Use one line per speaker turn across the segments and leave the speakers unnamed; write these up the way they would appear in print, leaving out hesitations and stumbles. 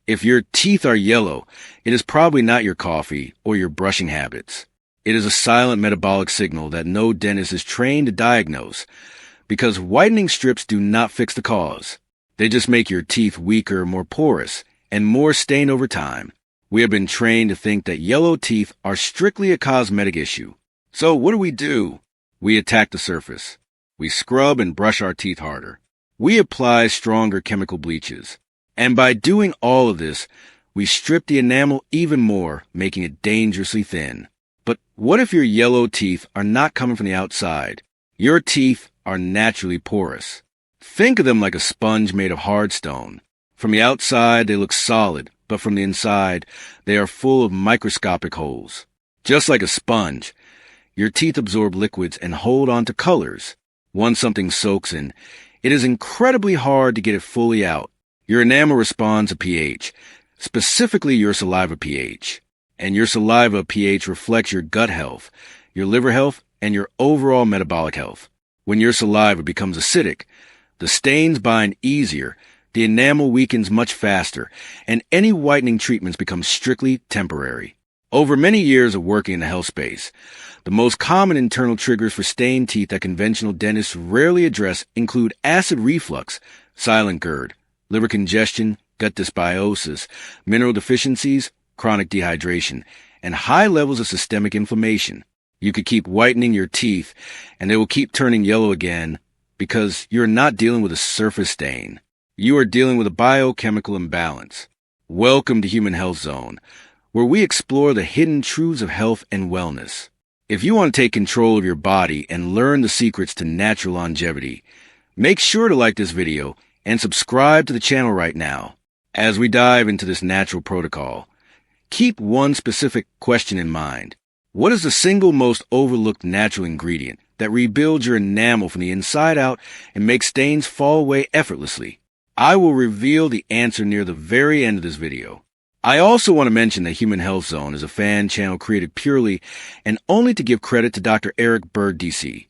If your teeth are yellow, it is probably not your coffee or your brushing habits. It is a silent metabolic signal that no dentist is trained to diagnose, because whitening strips do not fix the cause. They just make your teeth weaker, more porous, and more stained over time. We have been trained to think that yellow teeth are strictly a cosmetic issue. So what do? We attack the surface. We scrub and brush our teeth harder. We apply stronger chemical bleaches. And by doing all of this, we strip the enamel even more, making it dangerously thin. But what if your yellow teeth are not coming from the outside? Your teeth are naturally porous. Think of them like a sponge made of hard stone. From the outside, they look solid, but from the inside, they are full of microscopic holes. Just like a sponge, your teeth absorb liquids and hold on to colors. Once something soaks in, it is incredibly hard to get it fully out. Your enamel responds to pH, specifically your saliva pH. And your saliva pH reflects your gut health, your liver health, and your overall metabolic health. When your saliva becomes acidic, the stains bind easier, the enamel weakens much faster, and any whitening treatments become strictly temporary. Over many years of working in the health space, the most common internal triggers for stained teeth that conventional dentists rarely address include acid reflux, silent GERD, liver congestion, gut dysbiosis, mineral deficiencies, chronic dehydration, and high levels of systemic inflammation. You could keep whitening your teeth, and they will keep turning yellow again because you're not dealing with a surface stain. You are dealing with a biochemical imbalance. Welcome to Human Health Zone, where we explore the hidden truths of health and wellness. If you want to take control of your body and learn the secrets to natural longevity, make sure to like this video and subscribe to the channel right now. As we dive into this natural protocol, keep one specific question in mind. What is the single most overlooked natural ingredient that rebuilds your enamel from the inside out and makes stains fall away effortlessly? I will reveal the answer near the very end of this video. I also want to mention that Human Health Zone is a fan channel created purely and only to give credit to Dr. Berg, DC,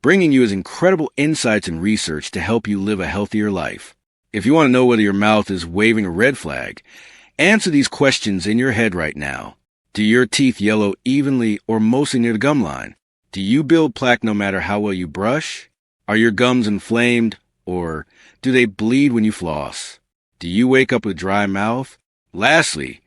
bringing you his incredible insights and research to help you live a healthier life. If you want to know whether your mouth is waving a red flag, answer these questions in your head right now. Do your teeth yellow evenly or mostly near the gum line? Do you build plaque no matter how well you brush? Are your gums inflamed, or do they bleed when you floss? Do you wake up with dry mouth? Lastly,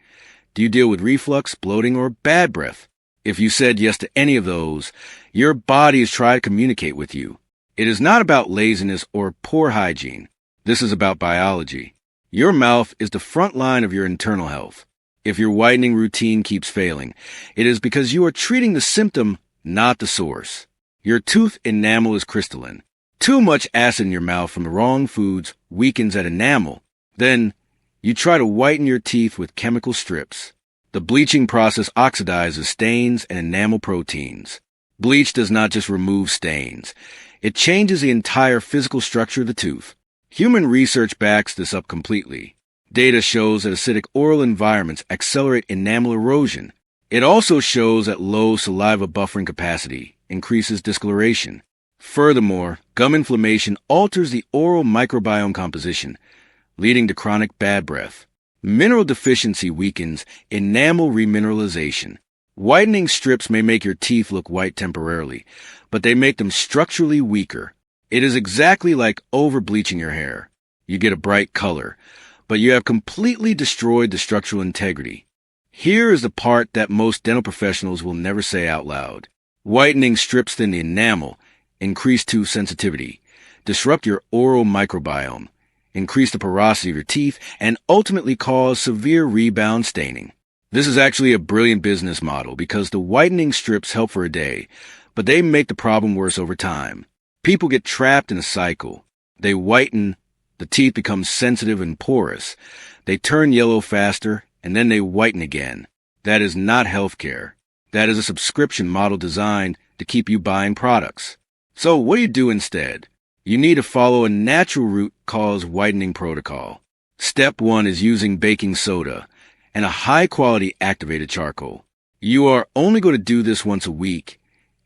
do you deal with reflux, bloating, or bad breath? If you said yes to any of those, your body is trying to communicate with you. It is not about laziness or poor hygiene. This is about biology. Your mouth is the front line of your internal health. If your whitening routine keeps failing, it is because you are treating the symptom, not the source. Your tooth enamel is crystalline. Too much acid in your mouth from the wrong foods weakens that enamel. Then, you try to whiten your teeth with chemical strips. The bleaching process oxidizes stains and enamel proteins. Bleach does not just remove stains. It changes the entire physical structure of the tooth. Human research backs this up completely. Data shows that acidic oral environments accelerate enamel erosion. It also shows that low saliva buffering capacity increases discoloration. Furthermore, gum inflammation alters the oral microbiome composition, leading to chronic bad breath. Mineral deficiency weakens enamel remineralization. Whitening strips may make your teeth look white temporarily, but they make them structurally weaker. It is exactly like over-bleaching your hair. You get a bright color, but you have completely destroyed the structural integrity. Here is the part that most dental professionals will never say out loud. Whitening strips thin the enamel, increase tooth sensitivity, disrupt your oral microbiome, increase the porosity of your teeth, and ultimately cause severe rebound staining. This is actually a brilliant business model because the whitening strips help for a day, but they make the problem worse over time. People get trapped in a cycle. They whiten, the teeth become sensitive and porous. They turn yellow faster, and then they whiten again. That is not healthcare. That is a subscription model designed to keep you buying products. So what do you do instead? You need to follow a natural route called whitening protocol. Step 1 is using baking soda and a high-quality activated charcoal. You are only going to do this once a week,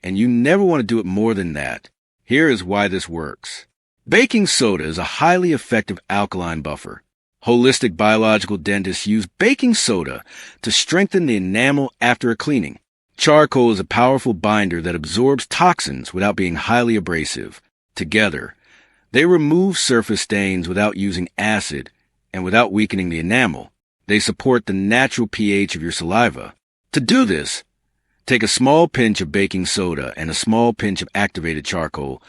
and you never want to do it more than that. Here is why this works. Baking soda is a highly effective alkaline buffer. Holistic biological dentists use baking soda to strengthen the enamel after a cleaning. Charcoal is a powerful binder that absorbs toxins without being highly abrasive. Together, they remove surface stains without using acid and without weakening the enamel. They support the natural pH of your saliva. To do this, take a small pinch of baking soda and a small pinch of activated charcoal,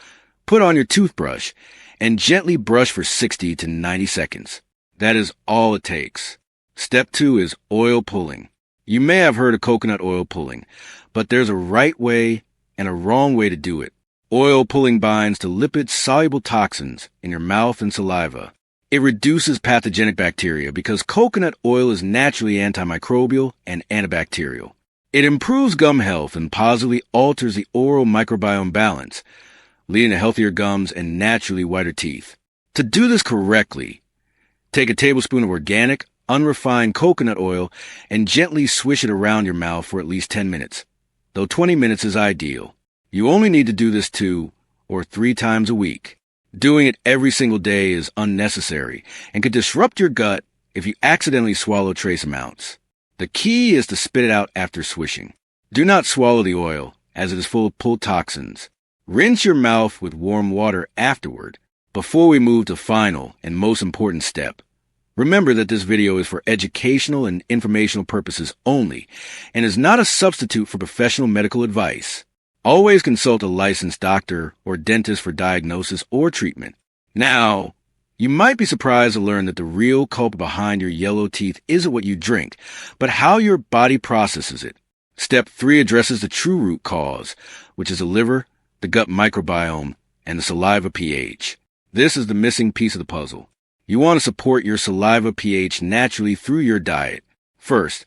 put on your toothbrush, and gently brush for 60 to 90 seconds. That is all it takes. Step 2 is oil pulling. You may have heard of coconut oil pulling, but there's a right way and a wrong way to do it. Oil pulling binds to lipid-soluble toxins in your mouth and saliva. It reduces pathogenic bacteria because coconut oil is naturally antimicrobial and antibacterial. It improves gum health and positively alters the oral microbiome balance, leading to healthier gums and naturally whiter teeth. To do this correctly, take a tablespoon of organic, unrefined coconut oil and gently swish it around your mouth for at least 10 minutes, though 20 minutes is ideal. You only need to do this 2 or 3 times a week. Doing it every single day is unnecessary and could disrupt your gut if you accidentally swallow trace amounts. The key is to spit it out after swishing. Do not swallow the oil, as it is full of pull toxins. Rinse your mouth with warm water afterward, before we move to the final and most important step. Remember that this video is for educational and informational purposes only, and is not a substitute for professional medical advice. Always consult a licensed doctor or dentist for diagnosis or treatment. Now, you might be surprised to learn that the real culprit behind your yellow teeth isn't what you drink, but how your body processes it. Step 3 addresses the true root cause, which is the liver, the gut microbiome, and the saliva pH. This is the missing piece of the puzzle. You want to support your saliva pH naturally through your diet. First,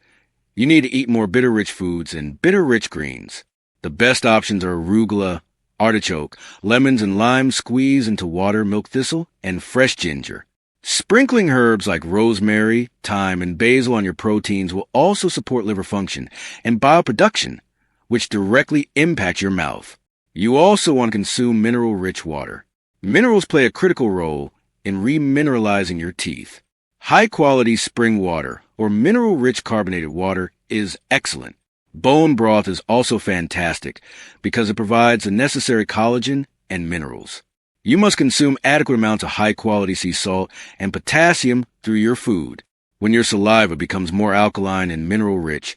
you need to eat more bitter-rich foods and bitter-rich greens. The best options are arugula, artichoke, lemons and lime squeezed into water, milk thistle, and fresh ginger. Sprinkling herbs like rosemary, thyme, and basil on your proteins will also support liver function and bioproduction, which directly impact your mouth. You also want to consume mineral-rich water. Minerals play a critical role in remineralizing your teeth. High-quality spring water or mineral-rich carbonated water is excellent. Bone broth is also fantastic because it provides the necessary collagen and minerals. You must consume adequate amounts of high-quality sea salt and potassium through your food. When your saliva becomes more alkaline and mineral-rich,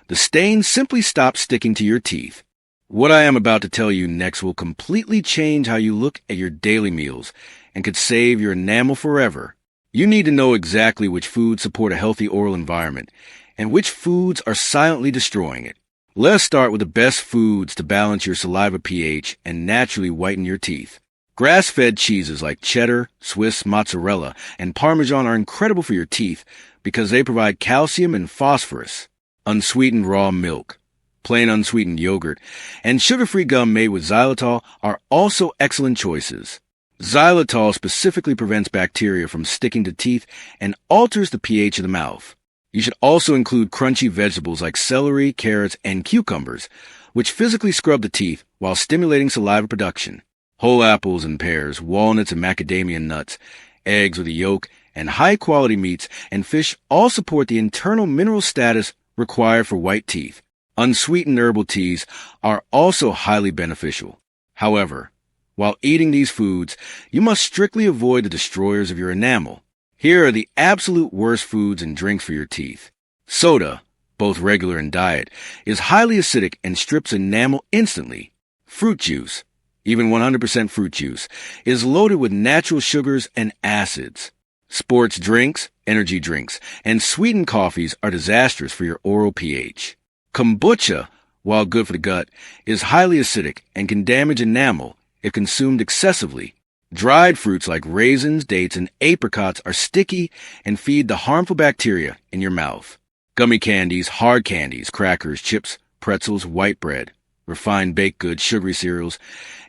the stains simply stop sticking to your teeth. What I am about to tell you next will completely change how you look at your daily meals and could save your enamel forever. You need to know exactly which foods support a healthy oral environment and which foods are silently destroying it. Let's start with the best foods to balance your saliva pH and naturally whiten your teeth. Grass-fed cheeses like cheddar, Swiss, mozzarella, and Parmesan are incredible for your teeth because they provide calcium and phosphorus. Unsweetened raw milk, plain unsweetened yogurt, and sugar-free gum made with xylitol are also excellent choices. Xylitol specifically prevents bacteria from sticking to teeth and alters the pH of the mouth. You should also include crunchy vegetables like celery, carrots, and cucumbers, which physically scrub the teeth while stimulating saliva production. Whole apples and pears, walnuts and macadamia nuts, eggs with a yolk, and high-quality meats and fish all support the internal mineral status required for white teeth. Unsweetened herbal teas are also highly beneficial. However, while eating these foods, you must strictly avoid the destroyers of your enamel. Here are the absolute worst foods and drinks for your teeth. Soda, both regular and diet, is highly acidic and strips enamel instantly. Fruit juice, even 100% fruit juice, is loaded with natural sugars and acids. Sports drinks, energy drinks, and sweetened coffees are disastrous for your oral pH. Kombucha, while good for the gut, is highly acidic and can damage enamel if consumed excessively. Dried fruits like raisins, dates, and apricots are sticky and feed the harmful bacteria in your mouth. Gummy candies, hard candies, crackers, chips, pretzels, white bread, refined baked goods, sugary cereals,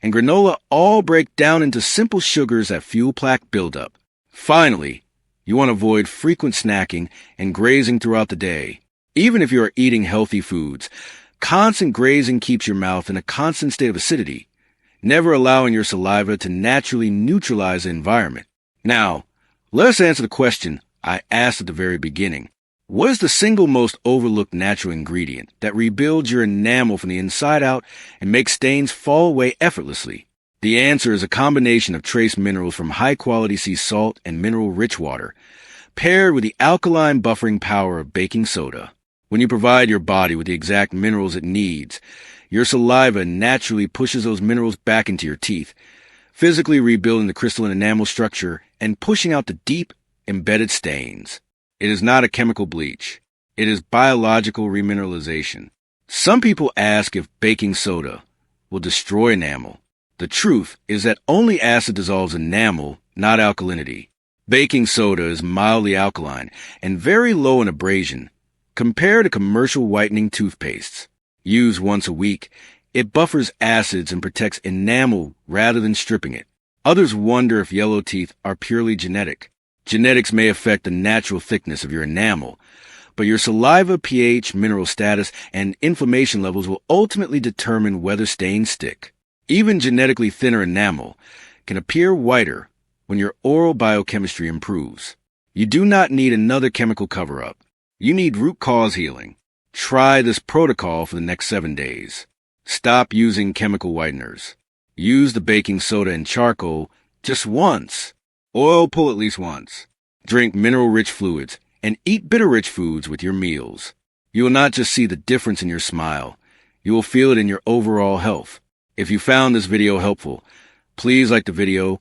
and granola all break down into simple sugars that fuel plaque buildup. Finally, you want to avoid frequent snacking and grazing throughout the day. Even if you are eating healthy foods, constant grazing keeps your mouth in a constant state of acidity, never allowing your saliva to naturally neutralize the environment. Now, let us answer the question I asked at the very beginning, what is the single most overlooked natural ingredient that rebuilds your enamel from the inside out and makes stains fall away effortlessly? The answer is a combination of trace minerals from high-quality sea salt and mineral-rich water, paired with the alkaline buffering power of baking soda. When you provide your body with the exact minerals it needs, your saliva naturally pushes those minerals back into your teeth, physically rebuilding the crystalline enamel structure and pushing out the deep, embedded stains. It is not a chemical bleach. It is biological remineralization. Some people ask if baking soda will destroy enamel. The truth is that only acid dissolves enamel, not alkalinity. Baking soda is mildly alkaline and very low in abrasion. Compared to commercial whitening toothpastes, used once a week, it buffers acids and protects enamel rather than stripping it. Others wonder if yellow teeth are purely genetic. Genetics may affect the natural thickness of your enamel, but your saliva pH, mineral status, and inflammation levels will ultimately determine whether stains stick. Even genetically thinner enamel can appear whiter when your oral biochemistry improves. You do not need another chemical cover-up. You need root cause healing. Try this protocol for the next 7 days. Stop using chemical whiteners. Use the baking soda and charcoal just once. Oil pull at least once. Drink mineral-rich fluids and eat bitter-rich foods with your meals. You will not just see the difference in your smile. You will feel it in your overall health. If you found this video helpful, please like the video,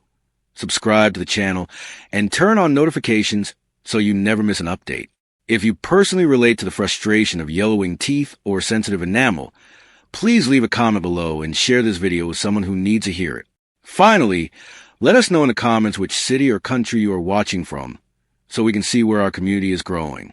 subscribe to the channel, and turn on notifications so you never miss an update. If you personally relate to the frustration of yellowing teeth or sensitive enamel, please leave a comment below and share this video with someone who needs to hear it. Finally, let us know in the comments which city or country you are watching from so we can see where our community is growing.